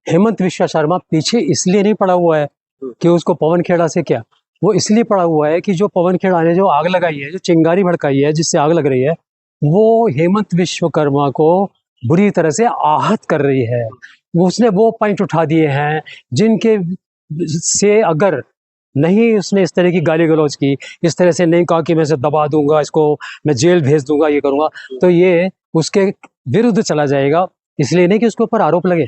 हेमंत विश्व शर्मा पीछे इसलिए नहीं पड़ा हुआ है कि उसको पवन खेड़ा से क्या, वो इसलिए पड़ा हुआ है कि जो पवन खेड़ा ने जो आग लगाई है, जो चिंगारी भड़काई है, जिससे आग लग रही है, वो हेमंत विश्वकर्मा को बुरी तरह से आहत कर रही है। उसने वो पॉइंट उठा दिए हैं जिनके से अगर नहीं उसने इस तरह की गाली गलौज की, इस तरह से नहीं कहा कि मैं इसे दबा दूंगा, इसको मैं जेल भेज दूंगा, ये करूंगा, तो ये उसके विरुद्ध चला जाएगा। इसलिए नहीं कि उसके ऊपर आरोप लगे,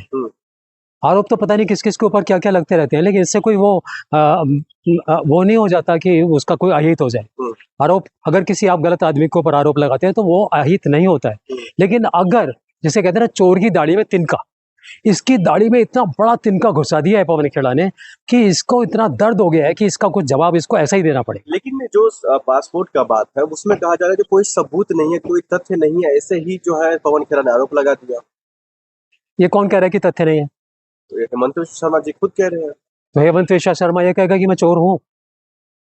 आरोप तो पता नहीं किस किस के ऊपर क्या क्या लगते रहते हैं, लेकिन इससे कोई वो नहीं हो जाता कि उसका कोई अहित हो जाए। आरोप अगर किसी आप गलत आदमी के ऊपर आरोप लगाते हैं तो वो अहित नहीं होता है। लेकिन अगर जिसे कहते हैं ना चोर की दाढ़ी में तिनका, इसकी दाढ़ी में इतना बड़ा तिनका घुसा दिया है पवन खेड़ा ने कि इसको इतना दर्द हो गया है कि इसका कुछ जवाब इसको ऐसा ही देना पड़े। लेकिन जो पासपोर्ट का बात है उसमें कहा जा रहा है कि कोई सबूत नहीं है, कोई तथ्य नहीं है, ऐसे ही जो है पवन खेड़ा ने आरोप लगा दिया। ये कौन कह रहा है कि तथ्य नहीं है? तो हेमंत विश्व शर्मा जी खुद कह रहे हैं। तो हेमंत विश्व शर्मा ये कहेगा कि मैं चोर हूँ?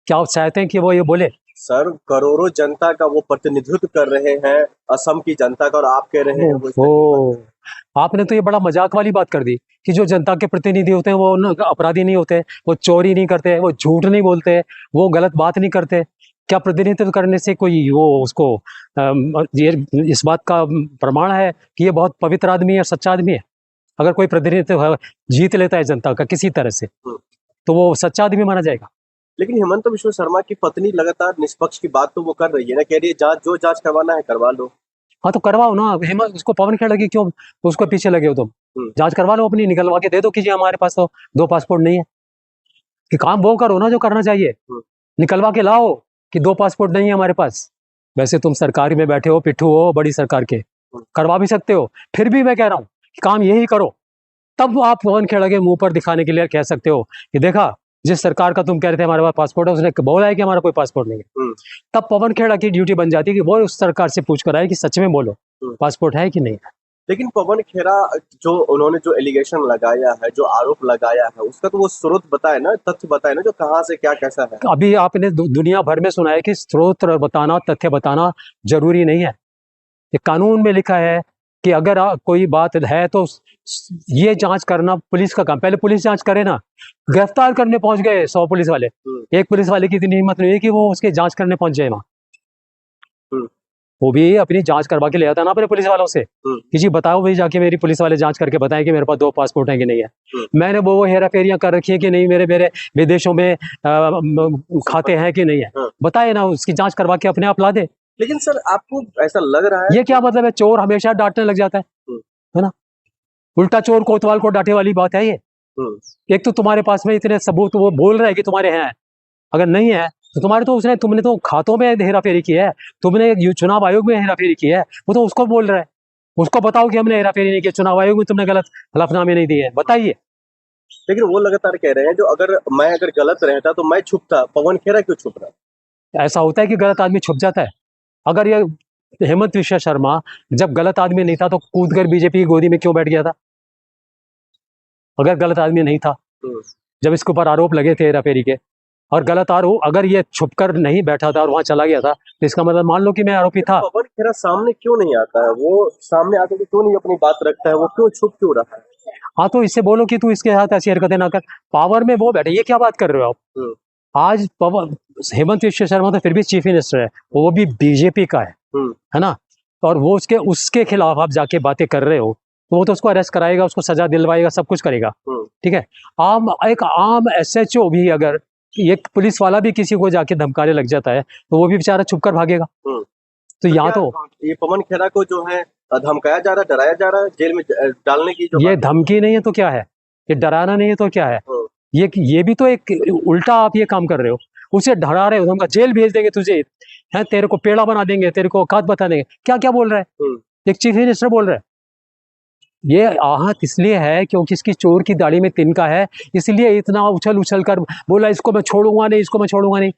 क्या आप चाहते हैं कि वो ये बोले? सर करोड़ों जनता का वो प्रतिनिधित्व कर रहे हैं, असम की जनता का, और आप कह रहे हैं वो आपने तो ये बड़ा मजाक वाली बात कर दी कि जो जनता के प्रतिनिधि होते हैं वो अपराधी नहीं होते, वो चोरी नहीं करते, वो झूठ नहीं बोलते, वो गलत बात नहीं करते। क्या प्रतिनिधित्व करने से कोई वो उसको ये इस बात का प्रमाण है कि ये बहुत पवित्र आदमी है, सच्चा आदमी है? अगर कोई प्रतिनिधित्व जीत लेता है जनता का किसी तरह से तो वो सच्चा आदमी माना जाएगा। लेकिन हेमंत विश्व शर्मा की पत्नी लगातार निष्पक्ष की बात तो वो कर रही है ना, कह रही है जांच, जो जांच करवाना है करवा लो। हाँ तो करवाओ ना, हेमंत उसको पवन खेड़ा की क्यों उसको पीछे लगे हो तुम? जांच करवा लो अपनी, निकलवा के दे दो कि जी हमारे पास तो 2 पासपोर्ट नहीं है। कि काम वो करो ना जो करना चाहिए, निकलवा के लाओ कि 2 पासपोर्ट नहीं है हमारे पास। वैसे तुम सरकारी में बैठे हो, पिट्ठू हो बड़ी सरकार के, करवा भी सकते हो। फिर भी मैं कह रहा हूँ कि काम यही करो, तब आप पवन खेड़ा के मुंह पर दिखाने के लिए कह सकते हो कि देखा जिस सरकार का तुम कह रहे थे हमारे पास पासपोर्ट है, उसने बोला है कि हमारा कोई पासपोर्ट नहीं है। तब पवन खेड़ा की ड्यूटी बन जाती है कि वो उस सरकार से पूछ कर आए कि सच में बोलो पासपोर्ट है कि नहीं है। लेकिन पवन खेड़ा जो उन्होंने जो एलिगेशन लगाया है, जो आरोप लगाया है, उसका तो वो स्रोत बताए ना, तथ्य बताए ना, जो कहाँ से क्या कैसा है। अभी आपने दुनिया भर में सुना है कि स्रोत बताना, तथ्य बताना जरूरी नहीं है। ये कानून में लिखा है कि अगर कोई बात है तो ये जांच करना पुलिस का काम, पहले पुलिस जांच करे ना। गिरफ्तार करने पहुंच गए 100 पुलिस वाले, एक पुलिस वाले की इतनी हिम्मत नहीं है कि वो उसके जांच करने पहुंच जाए वहां। वो भी अपनी जांच करवा के ले आता ना अपने पुलिस वालों से कि जी बताओ भाई, जाके मेरी पुलिस वाले जांच करके बताएं कि मेरे पास 2 पासपोर्ट है कि नहीं है, मैंने वो हेरा फेरियां कर रखी है कि नहीं, मेरे विदेशों में खाते हैं कि नहीं है, बताए ना, उसकी जांच करवा के अपने आप ला दे। लेकिन सर आपको ऐसा लग रहा है, ये क्या मतलब है? चोर हमेशा डांटने लग जाता है ना? उल्टा चोर कोतवाल को डांटे वाली बात है ये। एक तो तुम्हारे पास में इतने सबूत, वो बोल रहा है कि तुम्हारे हैं, अगर नहीं है तो तुम्हारे तो तुमने तो खातों में हेरा फेरी की है, तुमने चुनाव आयोग में हेरा फेरी की है, वो तो उसको बोल रहा है। उसको बताओ कि हमने हेरा फेरी नहीं की, चुनाव आयोग में तुमने गलत हलफनामे नहीं दिए, बताइए। लेकिन वो लगातार कह रहे हैं जो अगर गलत रहता तो मैं छुपता, पवन खेड़ा क्यों छुप रहा है? ऐसा होता है कि गलत आदमी छुप जाता है? अगर ये हेमंत विश्व शर्मा जब गलत आदमी नहीं था तो कूद कर बीजेपी की गोदी में क्यों बैठ गया था? अगर गलत आदमी नहीं था, जब इसके ऊपर आरोप लगे थे हेरा फेरी के, और गलत आरोप अगर ये छुपकर नहीं बैठा था और वहां चला गया था, तो इसका मतलब मान लो कि मैं आरोपी था। पवन खेड़ा सामने क्यों नहीं आता है? वो सामने आकर के क्यों नहीं अपनी बात रखता है? वो क्यों छुप क्यों रहा है? हाँ तो इससे बोलो कि तू इसके साथ ऐसी हरकतें ना कर। पावर में वो बैठे, ये क्या बात कर रहे हो आप? आज हेमंत विश्व शर्मा तो फिर भी चीफ मिनिस्टर है, वो भी बीजेपी का है ना, और वो उसके खिलाफ आप जाके बातें कर रहे हो, तो वो तो उसको अरेस्ट कराएगा, उसको सजा दिलवाएगा, सब कुछ करेगा, ठीक है। एक आम एसएचओ भी, अगर एक पुलिस वाला भी किसी को जाके धमकाने लग जाता है तो वो भी बेचारा छुप कर भागेगा। तो यहाँ तो ये पवन खेड़ा को जो है धमकाया जा रहा है, डराया जा रहा है, जेल में डालने की जो ये धमकी नहीं है तो क्या है, ये डराना नहीं है तो क्या है, ये भी तो एक उल्टा आप ये काम कर रहे हो। उसे डरा रहे हो, धमका जेल भेज देंगे तुझे, है तेरे को पेड़ा बना देंगे, तेरे को औकात बता देंगे, क्या क्या बोल रहा है एक चीफ मिनिस्टर बोल रहा है। ये आहत इसलिए है क्योंकि इसकी चोर की दाढ़ी में तिनका है, इसलिए इतना उछल उछल कर बोला इसको मैं छोड़ूंगा नहीं, इसको मैं छोड़ूंगा नहीं।